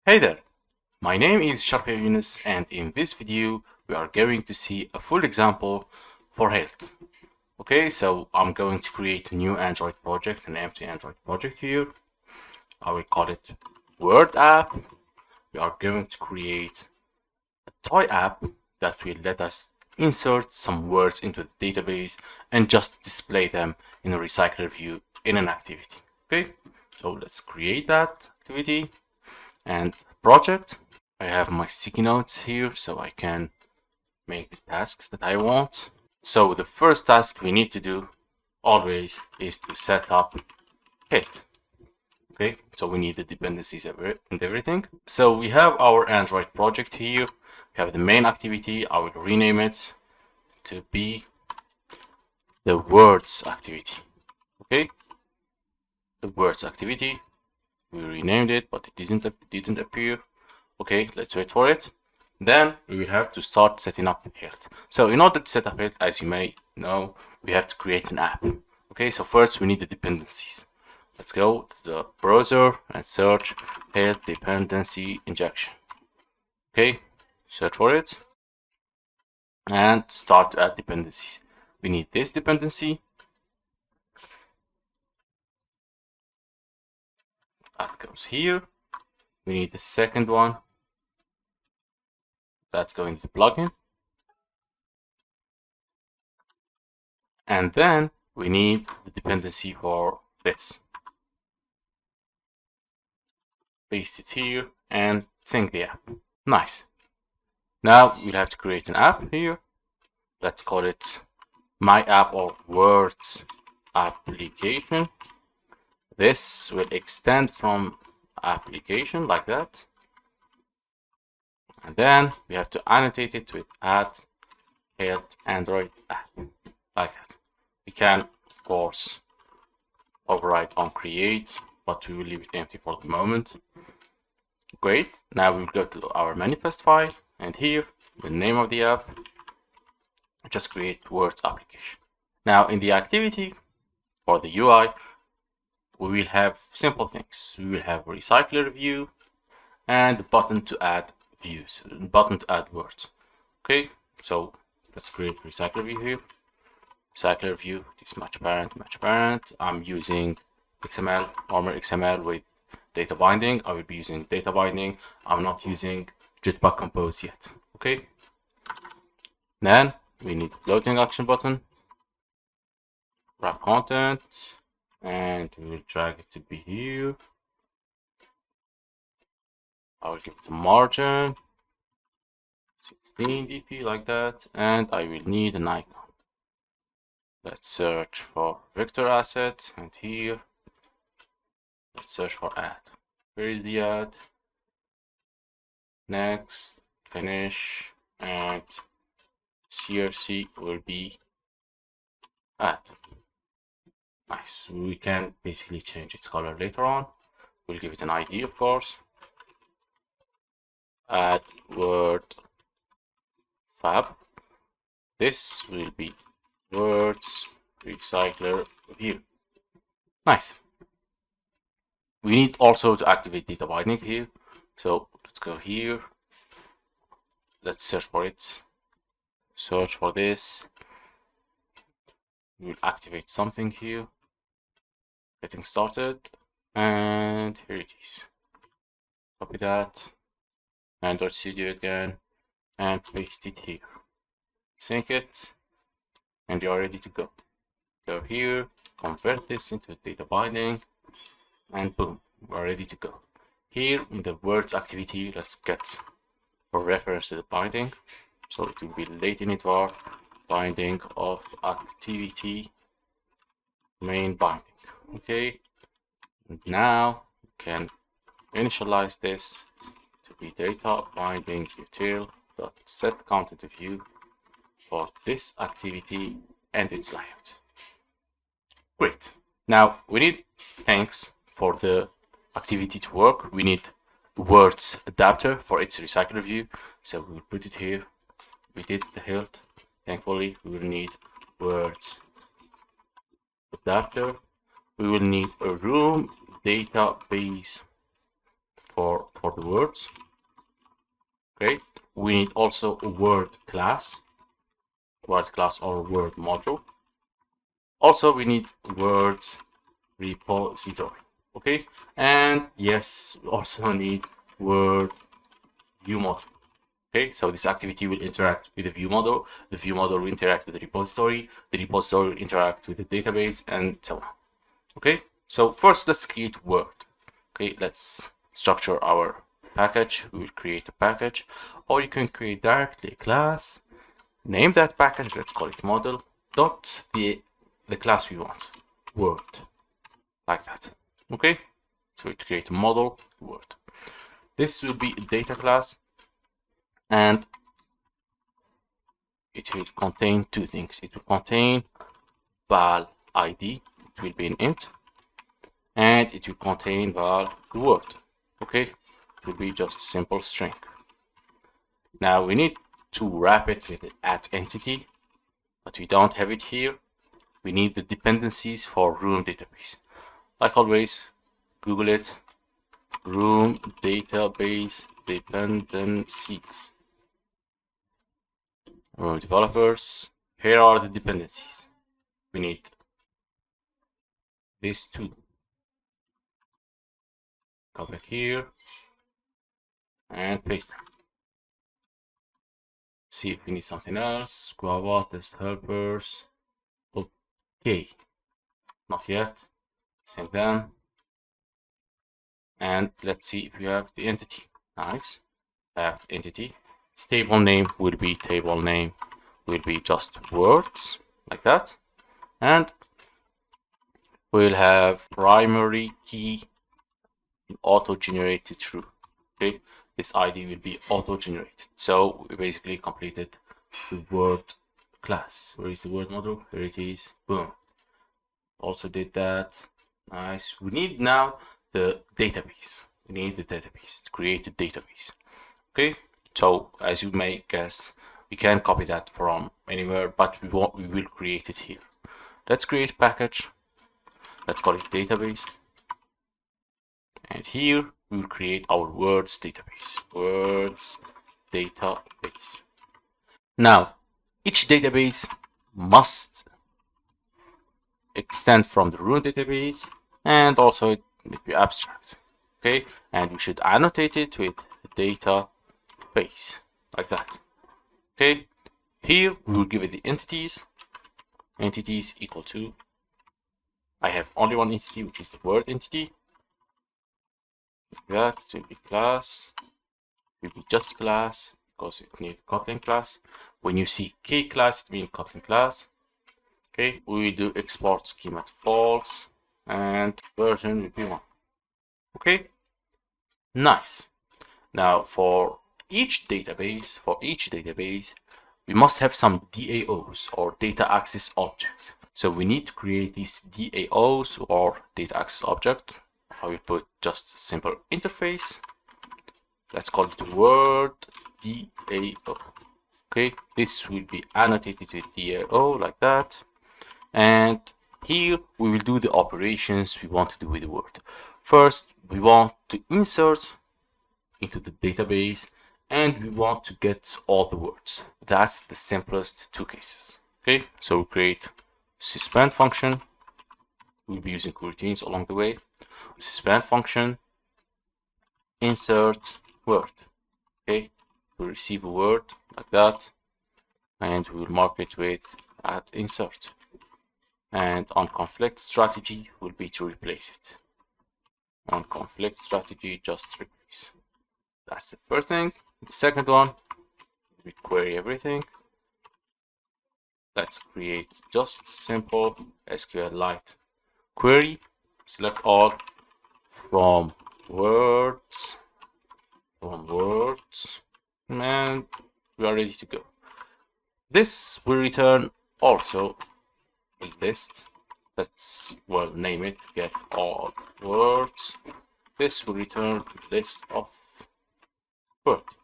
Hey there, my name is Charfaoui Younes, and in this video we are going to see a full example for hilt. Okay, so I'm going to create a new Android project, an empty Android project here. I will call it Word app. We are going to create a toy app that will let us insert some words into the database and just display them in a recycler view in an activity. Okay, so let's create that activity and project. I have my sticky notes here so I can make the tasks that I want. So the first task we need to do always is to set up hilt. Okay, so we need the dependencies and everything. So we have our Android project here. We have the main activity. I will rename it to be the words activity. Okay, the words activity. We renamed it, but it didn't appear. Okay, let's wait for it. Then we will have to start setting up hilt. So in order to set up hilt, as you may know, we have to create an app. Okay, so first we need the dependencies. Let's go to the browser and search hilt dependency injection. Okay, search for it and start to add dependencies. We need this dependency. That goes here. We need the second one. That's going to the plugin. And then we need the dependency for this. Paste it here and sync the app. Nice. Now we'll have to create an app here. Let's call it my app or words application. This will extend from application like that. And then we have to annotate it with add hilt-android app like that. We can, of course, override on create, but we will leave it empty for the moment. Great. Now we will go to our manifest file, and here, the name of the app, just create words application. Now in the activity for the UI, we will have simple things. We will have a recycler view and a button to add views, button to add words. Okay, so let's create recycler view here. Recycler view, this match parent. I'm using XML, Armor XML with Databinding. I will be using Databinding. I'm not using Jetpack Compose yet. Okay. Then we need floating action button, wrap content, and we will drag it to be here. I will give it a margin 16 dp like that, and I will need an icon. Let's search for vector asset, and here let's search for add. Where is the add? Next, finish, and CRC will be add. Nice. We can basically change its color later on. We'll give it an ID, of course. Add word fab. This will be words recycler view. Nice. We need also to activate data binding here. So let's go here. Let's search for it. Search for this. We'll activate something here. Getting started. And here it is. Copy that. Android Studio again. And paste it here. Sync it. And you're ready to go. Go here. Convert this into data binding. And boom. We're ready to go. Here in the words activity, let's get a reference to the binding. So it will be latent var binding of activity main binding. Okay. And now we can initialize this to be data binding util dot set content view for this activity and its layout. Great. Now we need things for the activity to work. We need words adapter for its recycler view. So we will put it here. We did the hilt. Thankfully, we will need words adapter. We will need a room database for the words. Okay, we need also a word class or word module. Also, we need word repository. Okay, and yes, we also need word view model. Okay, so this activity will interact with the view model. The view model will interact with the repository will interact with the database, and so on. Okay, so first let's create word. Okay, let's structure our package. We will create a package, or you can create directly a class, name that package, let's call it model dot the class we want, word, like that. Okay, so to create a model word, this will be a data class, and it will contain two things. It will contain val id, it will be an int, and it will contain val the word. Okay, it will be just a simple string. Now we need to wrap it with the @entity, but we don't have it here. We need the dependencies for room database. Like always, Google it, room database dependencies. Room developers, here are the dependencies. We need these two. Go back here and paste them. See if we need something else. Guava, test helpers. Okay, not yet. Save them. And let's see if we have the entity. Nice. I have the entity. Its table name will be just words, like that. And we'll have primary key auto-generate to true. Okay, this ID will be auto-generated. So we basically completed the word class. Where is the word model? There it is. Boom. Also did that. Nice. We need now the database. We need the database to create a database. Okay, so as you may guess, we can copy that from anywhere, but we will create it here. Let's create a package. Let's call it database. And here we will create our words database. Words database. Now, each database must extend from the root database, and also it will be abstract. Okay, and we should annotate it with database, like that. Okay, here we will give it the entities. Entities equal to, I have only one entity, which is the word entity. That will be class. It will be just class because it needs Kotlin class. When you see K class, it means Kotlin class. Okay, we will do export schema to false, and version will be 1. Okay, nice. Now for each database, we must have some DAOs, or data access objects. So we need to create these DAOs, or data access object. I will put just simple interface. Let's call it word DAO. Okay, this will be annotated with DAO, like that. And here we will do the operations we want to do with the word. First, we want to insert into the database, and we want to get all the words. That's the simplest two cases. Okay, so we create suspend function. We'll be using routines along the way. Suspend function, insert word. Okay, we receive a word like that, and we will mark it with @insert. And on conflict strategy will be to replace it. On conflict strategy, just replace. That's the first thing. The second one, we query everything. Let's create just simple SQLite query. Select all from words, and we are ready to go. This will return also a list. Let's name it get all words. This will return a list of words.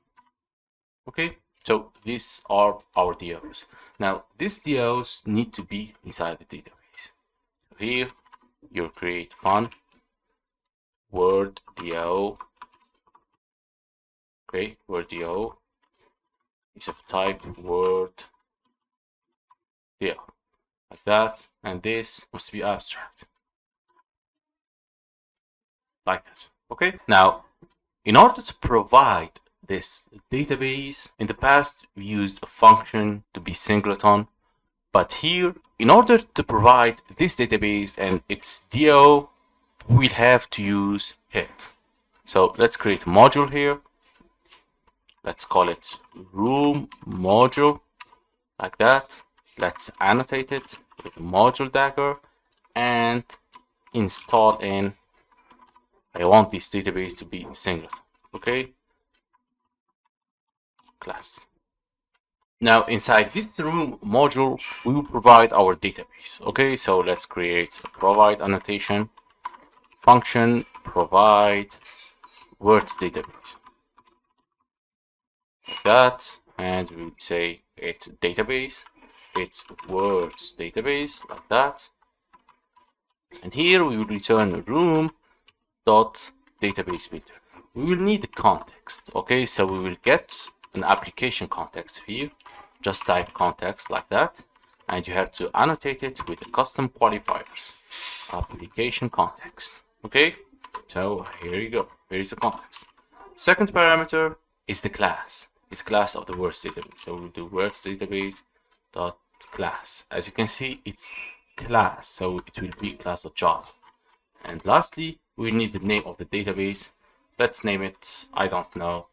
Okay, so these are our DAOs. Now these DAOs need to be inside the database. Here you create fun word DAO Okay, word DO is of type word DO, like that, and this must be abstract, like that. Okay, now in order to provide this database, in the past we used a function to be singleton, but here, in order to provide this database and its DO, we'll have to use hilt. So let's create a module here. Let's call it room module, like that. Let's annotate it with module dagger and install in. I want this database to be singleton. Okay, class. Now inside this room module, we will provide our database. Okay, so let's create a provide annotation function, provide words database, like that, and we would say it's database, it's words database, like that. And here we will return room dot database builder. We will need the context. Okay, so we will get an application context here. Just type context like that, and you have to annotate it with the custom qualifiers. Application context. Okay, so here you go. Here is the context. Second parameter is the class. It's class of the words database. So we'll do words database dot class. As you can see, it's class, so it will be class.java. And lastly, we need the name of the database. Let's name it, I don't know,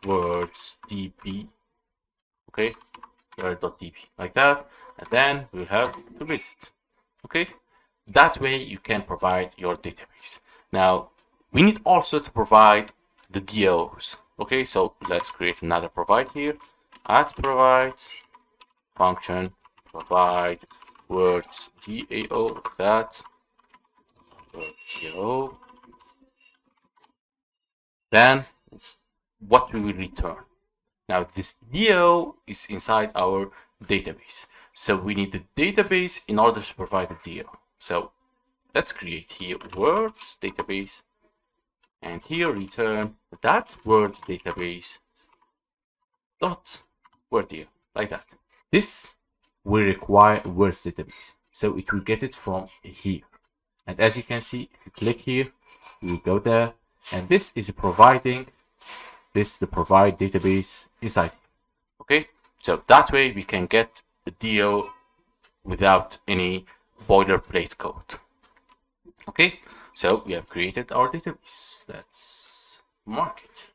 words db. Okay, word.db, like that, and then we'll have to build it. Okay, that way you can provide your database. Now we need also to provide the DOs. Okay, so let's create another provide here. At provide function provide words DAO, like that, word DAO. Then what we will return. Now this DO is inside our database. So we need the database in order to provide the DO. So let's create here words database, and here return that word database dot word DO, like that. This will require words database. So it will get it from here. And as you can see, if you click here, you will go there, and this is providing the provide database inside. Okay, so that way we can get the DO without any boilerplate code. Okay, so we have created our database. Let's mark it.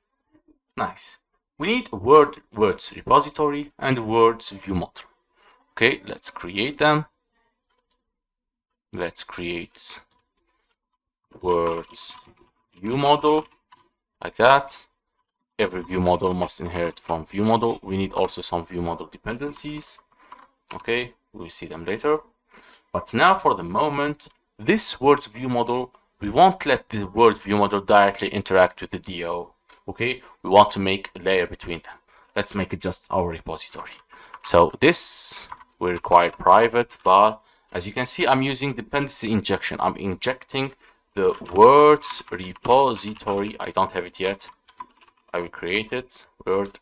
Nice. We need a words repository and a words view model. Okay, let's create them. Let's create words view model, like that. Every view model must inherit from view model. We need also some view model dependencies. Okay, we'll see them later. But now for the moment, this words view model, we won't let the word view model directly interact with the DO. Okay, we want to make a layer between them. Let's make it just our repository. So this will require private val. As you can see, I'm using dependency injection. I'm injecting the words repository. I don't have it yet. I will create it, word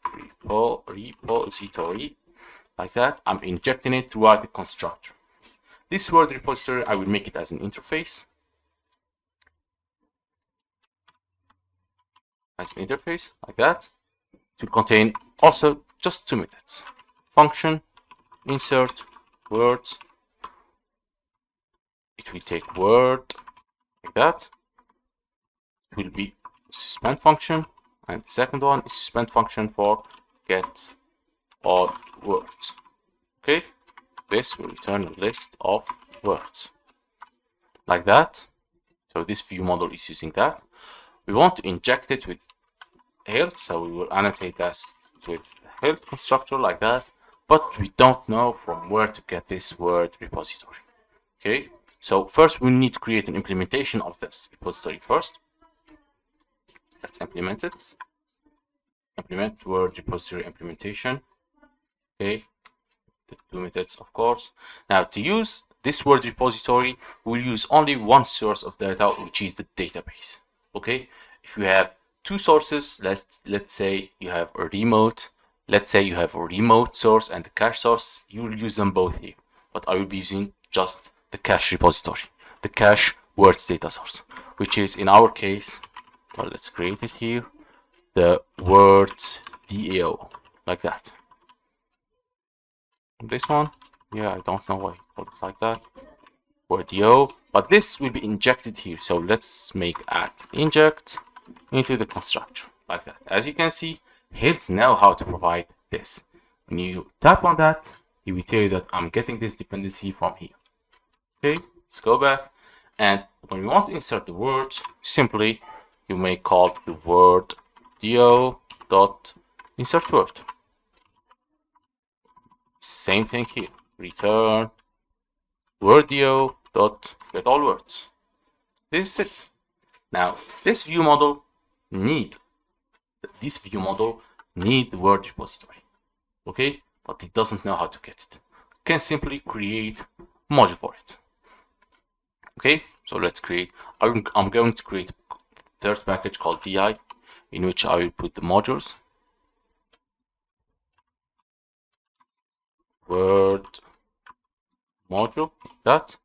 repository, like that. I'm injecting it throughout the constructor. This word repository, I will make it as an interface. Like that. It will contain also just two methods. Function, insert, words. It will take word, like that. It will be suspend function. And the second one is suspend function for get all words. Okay, this will return a list of words, like that. So this view model is using that. We want to inject it with hilt, so we will annotate that with hilt constructor, like that. But we don't know from where to get this word repository. Okay, so first we need to create an implementation of this repository first. Let's implement it. Implement word repository implementation. Okay, the two methods, of course. Now to use this word repository, we'll use only one source of data, which is the database. Okay, if you have two sources. Let's say you have a remote. Let's say you have a remote source and the cache source. You will use them both here, but I will be using just the cache repository, the cache words data source, which is in our case, well, let's create it here, the words DAO, like that. This one, yeah, I don't know why you call it like that, word DAO, but this will be injected here. So let's make @inject into the constructor, like that. As you can see, Hilt know how to provide this. When you tap on that, it will tell you that I'm getting this dependency from here. Okay, let's go back. And when you want to insert the word, simply you may call the word DAO dot insert word. Same thing here. Return word DAO dot get all words. This is it. Now this view model need the word repository. Okay, but it doesn't know how to get it. You can simply create a module for it. Okay, so let's create. I'm going to create a third package called di, in which I will put the modules. Word module, like that.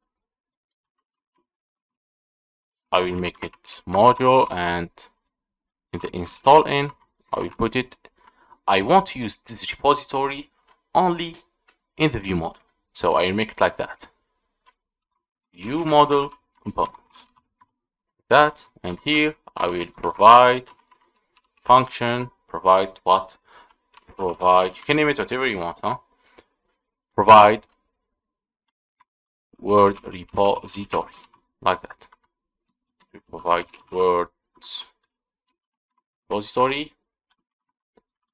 I will make it module, and in the install in, I will put it. I want to use this repository only in the view model, so I will make it like that. View model components, like that, and here I will provide function, provide what? Provide, you can name it whatever you want, huh? Provide word repository, like that. We provide words repository,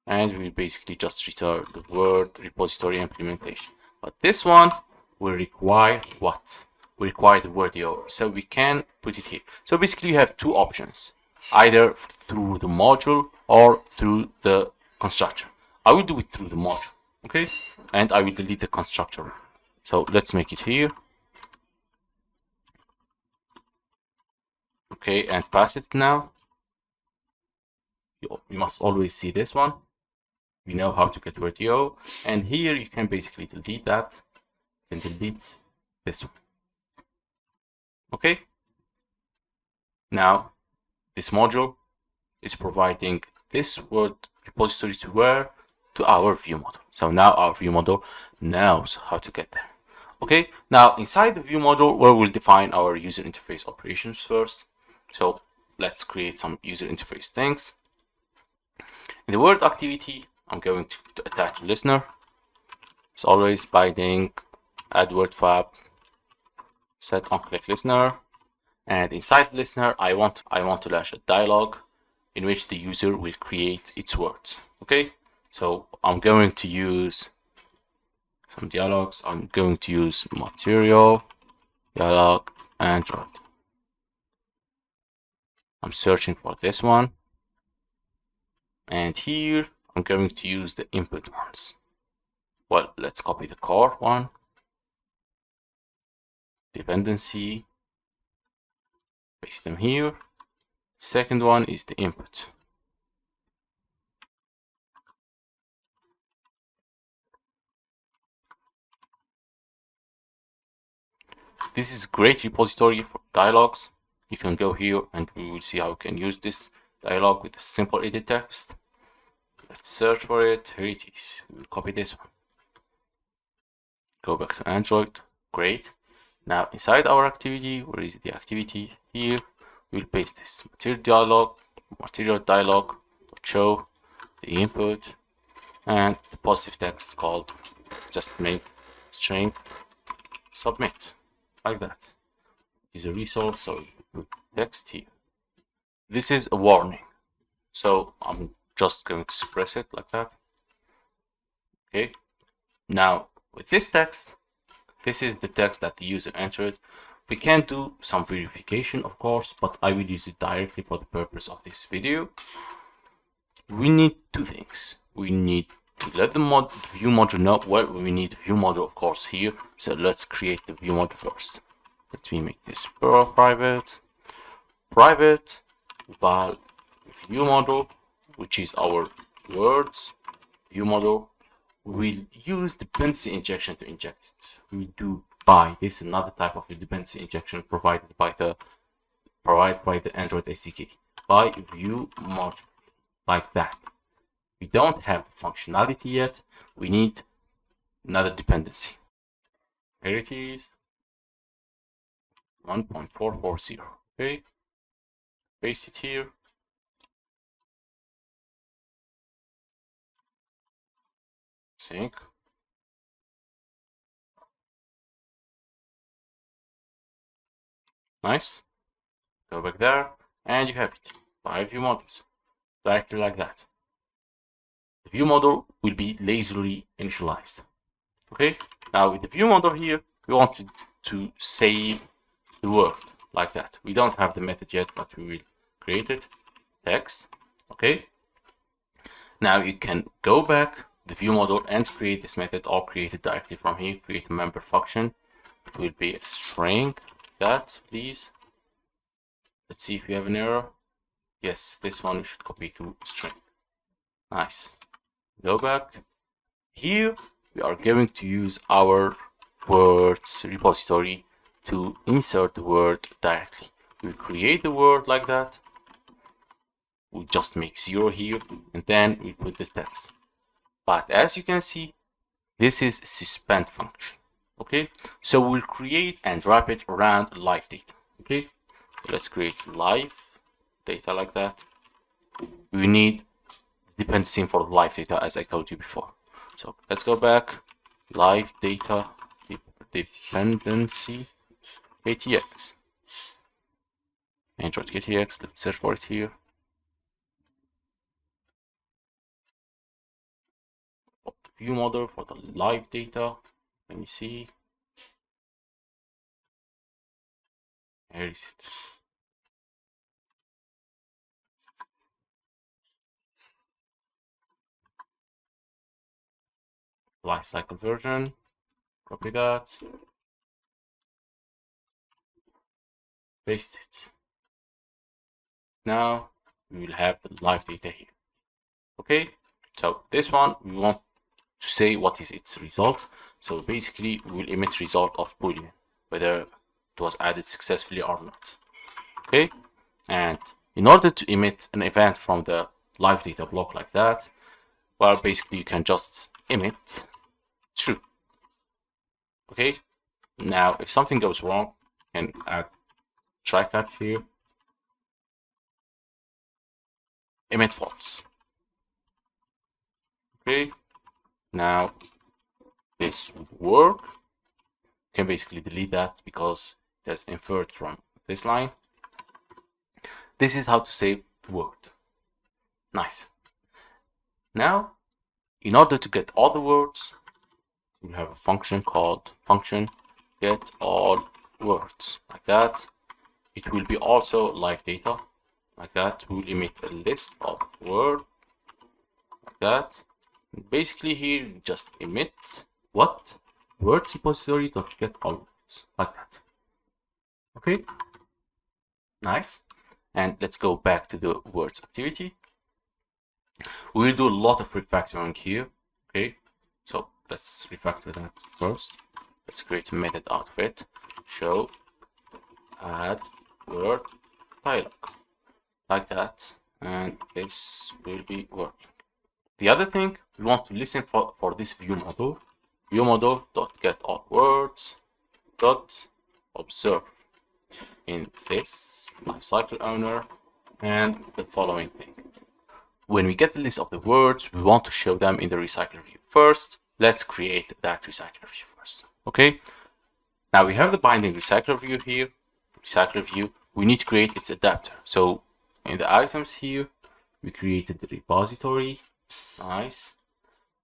and we basically just return the word repository implementation. But this one will require what? We require the word DAO, so we can put it here. So basically you have two options, either through the module or through the constructor. I will do it through the module, okay? And I will delete the constructor. So let's make it here. Okay, and pass it now. You must always see this one. We know how to get word DAO, and here you can basically delete that and delete this one. Okay, now this module is providing this word repository to where? To our view model. So now our view model knows how to get there. Okay, now inside the view model, where we'll define our user interface operations first. So let's create some user interface things. In the word activity, I'm going to attach listener. As always, binding add word fab set on click listener, and inside listener I want to launch a dialog in which the user will create its words. Okay, so I'm going to use some dialogues. I'm going to use material dialog android. I'm searching for this one, and here I'm going to use the input ones. Well, let's copy the core one, dependency, paste them here. Second one is the input. This is a great repository for dialogues. You can go here and we will see how you can use this dialogue with a simple edit text. Let's search for it. Here it is. We'll copy this one. Go back to Android. Great. Now inside our activity, where is the activity? Here we'll paste this material dialog show the input and the positive text called just make string submit, like that. It is a resource, so put text here. This is a warning, so I'm just going to suppress it like that. Okay, now with this text, this is the text that the user entered. We can do some verification, of course, but I will use it directly for the purpose of this video. We need two things. We need to let the view module know. Well, we need the view module, of course, here. So let's create the view module first. Let me make this private val view model, which is our words view model, we'll use dependency injection to inject it. We do by this is another type of dependency injection provided by the Android SDK by view module, like that. We don't have the functionality yet. We need another dependency. Here it is, 1.440. Okay, paste it here. Sync. Nice. Go back there, and you have it. 5 view models, directly like that. The view model will be lazily initialized. Okay. Now with the view model here, we wanted to save the word like that. We don't have the method yet, but we will create it. Text. Okay. Now you can go back the view model and create this method, or create it directly from here. Create a member function. It will be a string. That, please. Let's see if we have an error. Yes, this one we should copy to string. Nice. Go back. Here we are going to use our words repository to insert the word directly. We create the word like that. We just make 0 here, and then we put the text. But as you can see, this is suspend function. Okay, so we'll create and wrap it around live data. Okay, so let's create live data like that. We need dependency for live data, as I told you before. So let's go back, live data dependency KTX, Android KTX. Let's search for it here. The view model for the live data. Let me see. Where is it? Lifecycle version. Copy that. Paste it. Now we will have the live data here. Okay, so this one we want to say what is its result. So basically we will emit result of boolean, whether it was added successfully or not. Okay, and in order to emit an event from the live data block like that, well, basically you can just emit true. Okay, now if something goes wrong, you can add try catch here, emit false. Okay, now this would work. You can basically delete that because it has inferred from this line. This is how to save the word. Nice. Now, in order to get all the words, we have a function called function get all words, like that. It will be also live data, like that. We will emit a list of words, like that. And basically here, just emit what? Words repository dot get all words, like that. Okay, nice. And let's go back to the words activity. We will do a lot of refactoring here. Okay, so let's refactor that first. Let's create a method out of it. Show add word dialog, like that, and this will be working. The other thing, we want to listen for this view model dot get all words dot observe in this lifecycle owner, and the following thing. When we get the list of the words, we want to show them in the recycler view. First, let's create that recycler view first. Okay, now we have the binding recycler view here. Recycler view, we need to create its adapter. So in the items here, we created the repository. Nice.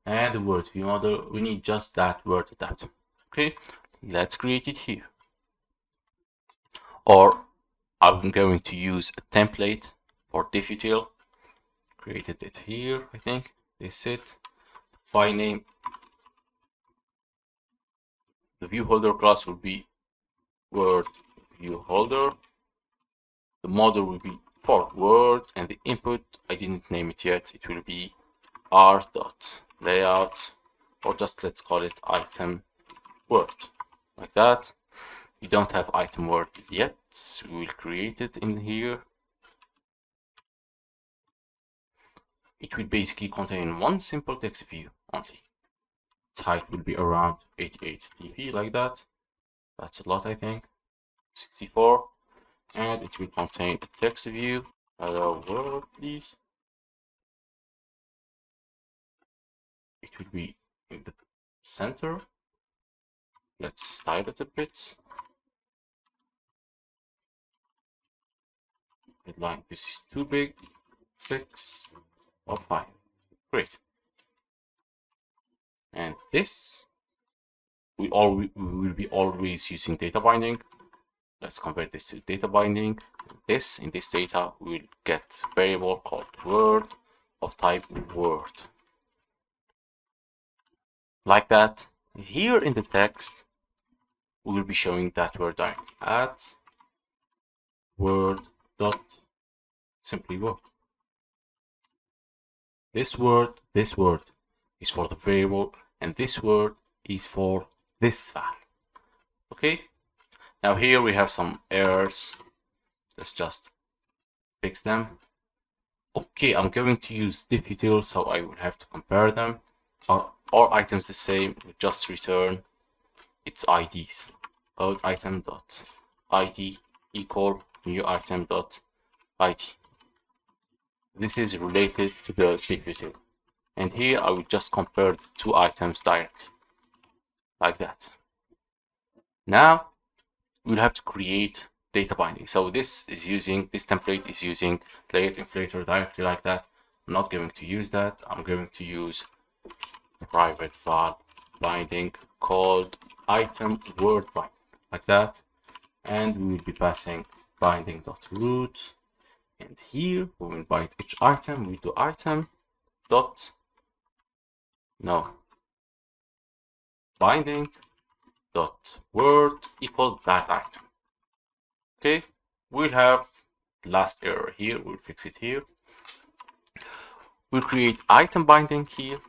And the word view model, we need just that word adapter. Okay, let's create it here. Or I'm going to use a template for diffutil. Created it here, I think. This is it. File name. The view holder class will be word view holder. The model will be for word, and the input, I didn't name it yet, it will be r.layout, or just let's call it item word, like that. We don't have item word yet, we will create it in here. It will basically contain one simple text view only. Its height will be around 88 dp, like that. That's a lot, I think. 64. And it will contain a text view. Hello world, please. It will be in the center. Let's style it a bit. Headline, this is too big. 6 or 5. Great. And this, we will be always using data binding. Let's convert this to data binding. In this data, we will get a variable called word of type word. Like that. Here in the text, we will be showing that word directly at word dot simply word. This word is for the variable, and this word is for this file. Okay. Now here we have some errors. Let's just fix them. Okay, I'm going to use diffutil, so I will have to compare them. Are all items the same? We just return its IDs. Old item dot ID equal new item dot ID. This is related to the diffutil. And here I will just compare the two items directly, like that. Now we'll have to create data binding. So this template is using layout inflator directly, like that. I'm not going to use that. I'm going to use private file binding called item word binding, like that. And we will be passing binding.root. And here we will bind each item. We do item dot binding dot word equal that item. Okay, we'll have the last error here. We'll fix it here. We'll create item binding here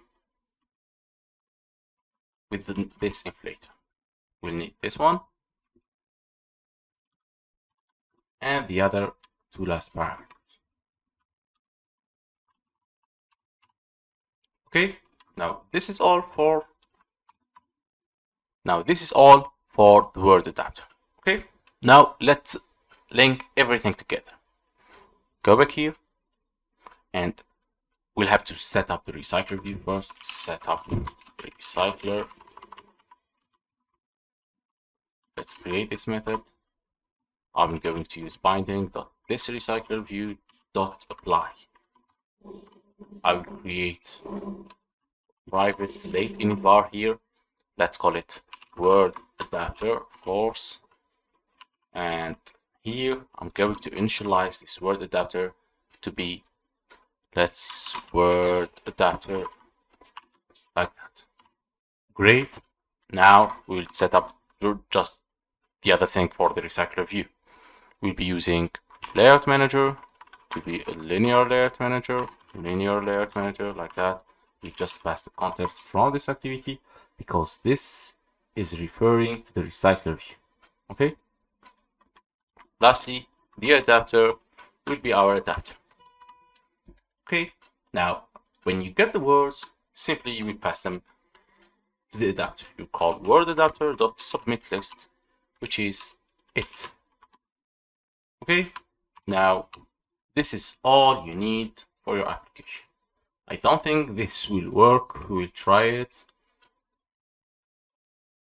with this inflator. We'll need this one and the other two last parameters. Okay, now this is all for the word adapter. Okay, now let's link everything together. Go back here, and we'll have to set up the recycler view first. Set up recycler. Let's create this method. I'm going to use binding.this recycler view dot apply. I will create private late init var here. Let's call it word adapter, of course. And here I'm going to initialize this word adapter to be word adapter, like that. Great. Now we'll set up just the other thing for the recycler view. We'll be using layout manager to be a linear layout manager, like that. We just pass the context from this activity because this is referring to the recycler view. Okay. Lastly, the adapter will be our adapter. Okay. Now, when you get the words, simply you will pass them to the adapter. You call word adapter dot submit list, which is it. Okay. Now, this is all you need for your application. I don't think this will work. We'll try it.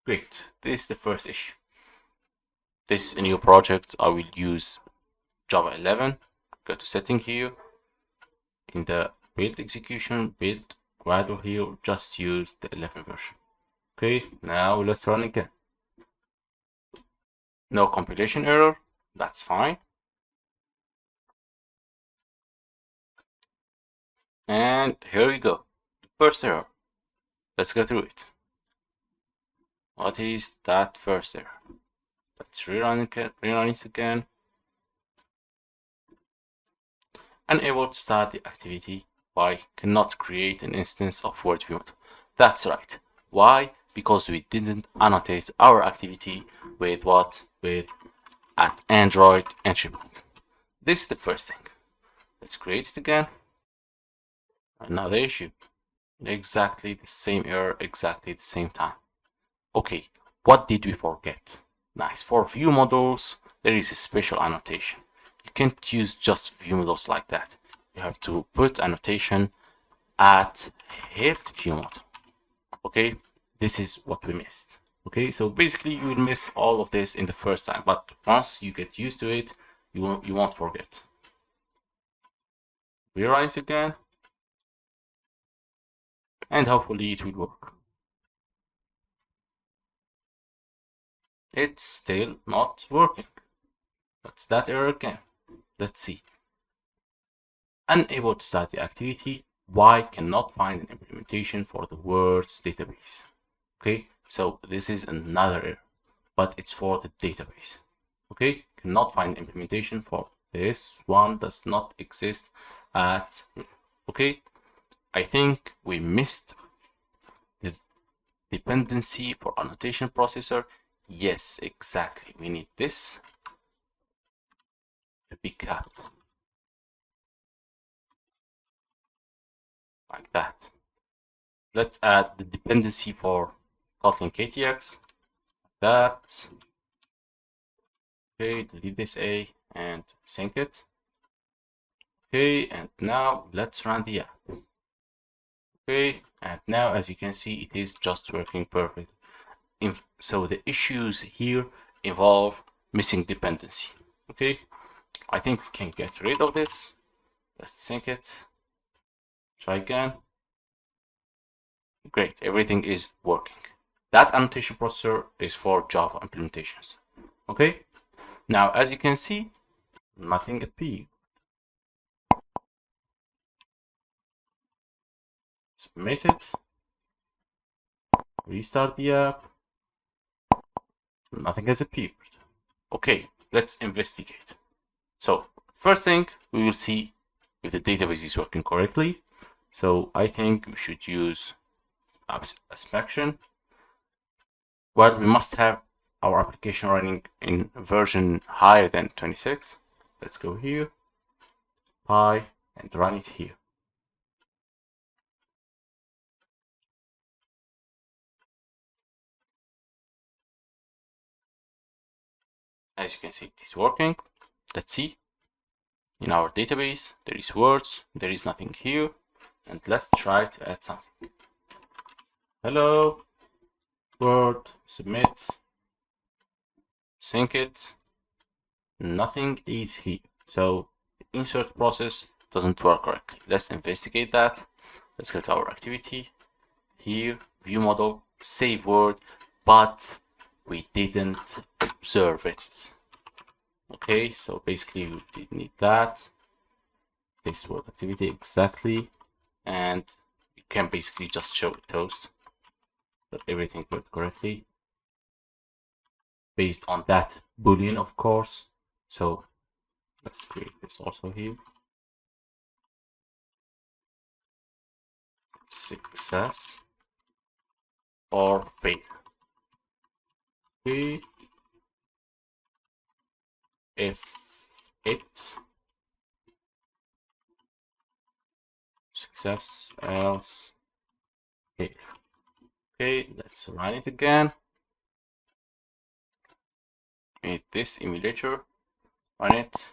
Great. This is the first issue. This is a new project. I will use Java 11. Go to setting here. In the build execution, build gradual here, just use the 11 version. Okay, now let's run again. No compilation error. That's fine. And here we go. First error. Let's go through it. What is that first error? Let's rerun it again. Unable to start the activity. Why? Cannot create an instance of word view model. That's right. Why? Because we didn't annotate our activity with what? With @android entry point. This is the first thing. Let's create it again. Another issue. Exactly the same error, exactly the same time. Okay, what did we forget? Nice. For view models, there is a special annotation. You can't use just view models like that. You have to put annotation at hilt view model. Okay, this is what we missed. Okay, so basically you will miss all of this in the first time, but once you get used to it, you won't forget. Rerun it again, and hopefully it will work. It's still not working. What's that error again? Let's see. Unable to start the activity. Why? Cannot find an implementation for the words database. Okay, so this is another error, but it's for the database. Okay, cannot find implementation for this one, does not exist at. Okay, I think we missed the dependency for annotation processor. Yes, exactly. We need this to be cut like that. Let's add the dependency for Kotlin KTX. That. Okay, delete this A and sync it. Okay, and now let's run the app. Okay, and now as you can see, it is just working perfect. So the issues here involve missing dependency. Okay, I think we can get rid of this. Let's sync it. Try again. Great, everything is working. That annotation processor is for Java implementations. Okay, now as you can see, nothing appeared. Submit it. Restart the app. Nothing has appeared. Okay, let's investigate. So first thing, we will see if the database is working correctly. So I think we should use abstraction. Well, we must have our application running in version higher than 26. Let's go here, Pi, and run it here. As you can see, it is working. Let's see. In our database, there is words, there is nothing here. And let's try to add something. Hello, word, submit, sync it. Nothing is here. So the insert process doesn't work correctly. Let's investigate that. Let's go to our activity. Here, view model, save word, but we didn't observe it. Okay, so basically we did need that. This word activity exactly. And you can basically just show it toast that everything worked correctly based on that boolean, of course. So let's create this also here. Success or fail. Okay. If it success, else fail. Okay, let's run it again. Make this emulator, run it.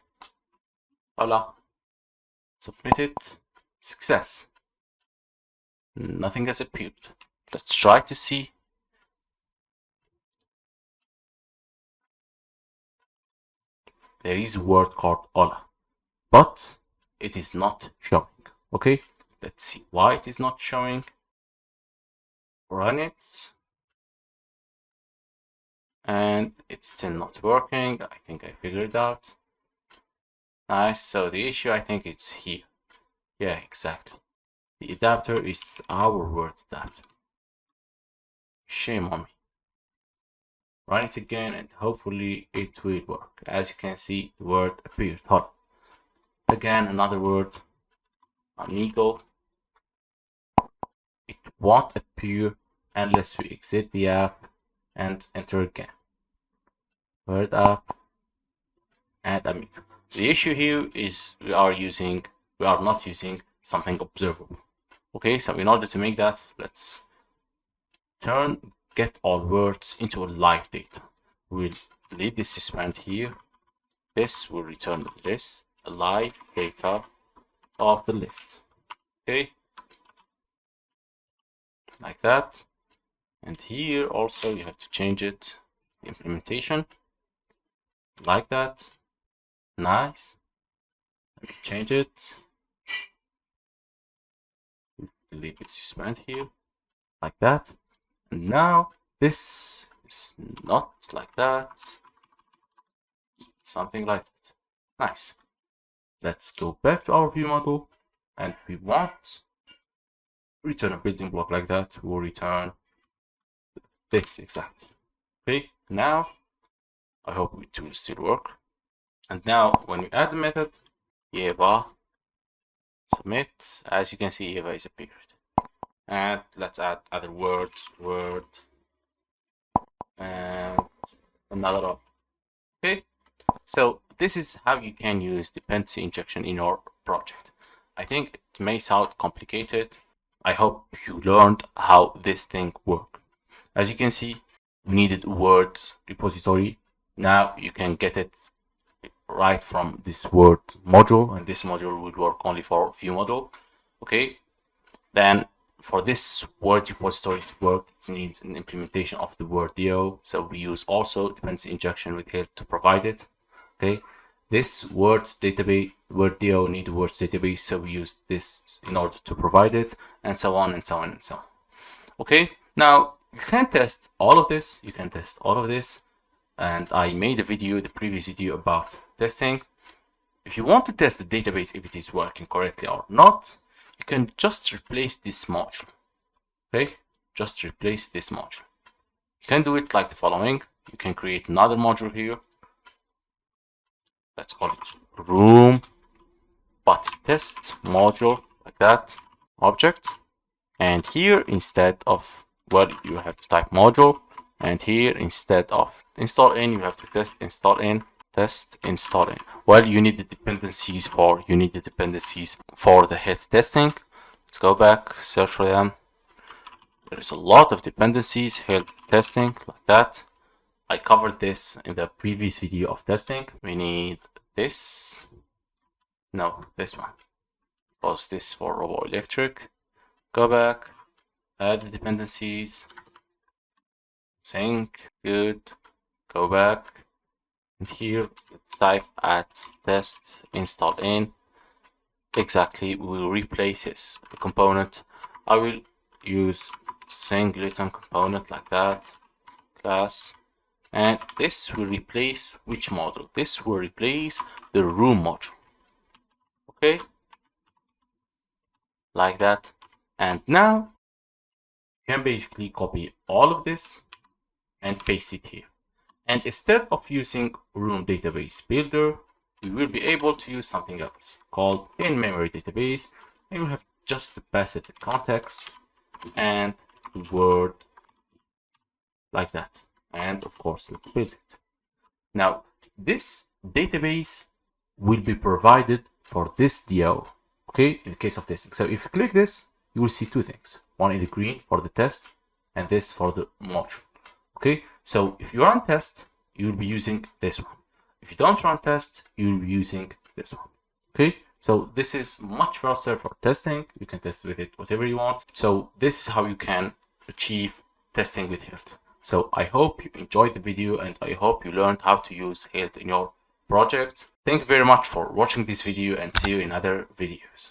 Voila. Submit it. Success. Nothing has appeared. Let's try to see. There is a word called Ola, but it is not showing. Okay, let's see why it is not showing. Run it. And it's still not working. I think I figured it out. Nice, so the issue, I think it's here. Yeah, exactly. The adapter is our word adapter. Shame on me. Run it again and hopefully it will work. As you can see, the word appeared. Hold on. again another word, amigo. It won't appear unless we exit the app and enter again. Word app and amigo. The issue here is we are not using something observable. Okay, so in order to make that, let's get all words into a live data. We'll delete this suspend here. This will return the list, a live data of the list. Okay, like that. And here also you have to change it, the implementation, like that. Nice. Let me change it. Delete its suspend here, like that. And now this is not like that. Something like that. Nice. Let's go back to our view model, and we want return a building block like that. We'll return this exactly. Okay, now I hope it will still work. And now when we add the method Eva submit, as you can see, Eva is appeared. And let's add other words, word, and another of. Okay, so this is how you can use dependency injection in your project. I think it may sound complicated. I hope you learned how this thing works. As you can see, we needed a word repository. Now you can get it right from this word module, and this module will work only for view module. Okay, then for this word repository to work, it needs an implementation of the word DO. So we use also dependency injection with Hilt to provide it. Okay, this words database, word DO need words database, so we use this in order to provide it, and so on and so on and so on. Okay, now you can test all of this. You can test all of this, and I made a video, the previous video, about testing. If you want to test the database if it is working correctly or not, you can just replace this module. Okay, just replace this module. You can do it like the following. You can create another module here. Let's call it room but test module, like that, object. And here instead of, well, you have to type module, and here instead of install in, you have to test install in. Test install in. Well, you need the dependencies for the Hilt testing. Let's go back, search for them. There is a lot of dependencies, Hilt testing, like that. I covered this in the previous video of testing. We need this. No, this one. Close this for Robo Electric. Go back, add the dependencies. Sync, good. Go back. And here, let's type at test install in. Exactly, we will replace this with the component. I will use singleton component, like that, class. And this will replace which module? This will replace the room module. Okay, like that. And now you can basically copy all of this and paste it here. And instead of using room database builder, we will be able to use something else called in-memory database. And you have just to pass it the context and the word, like that. And of course, let's build it. Now, this database will be provided for this DO, okay, in the case of testing. So if you click this, you will see two things. One in the green for the test, and this for the module. Okay, so if you run test, you will be using this one. If you don't run test, you will be using this one. Okay, so this is much faster for testing. You can test with it whatever you want. So this is how you can achieve testing with Hilt. So I hope you enjoyed the video, and I hope you learned how to use Hilt in your project. Thank you very much for watching this video, and see you in other videos.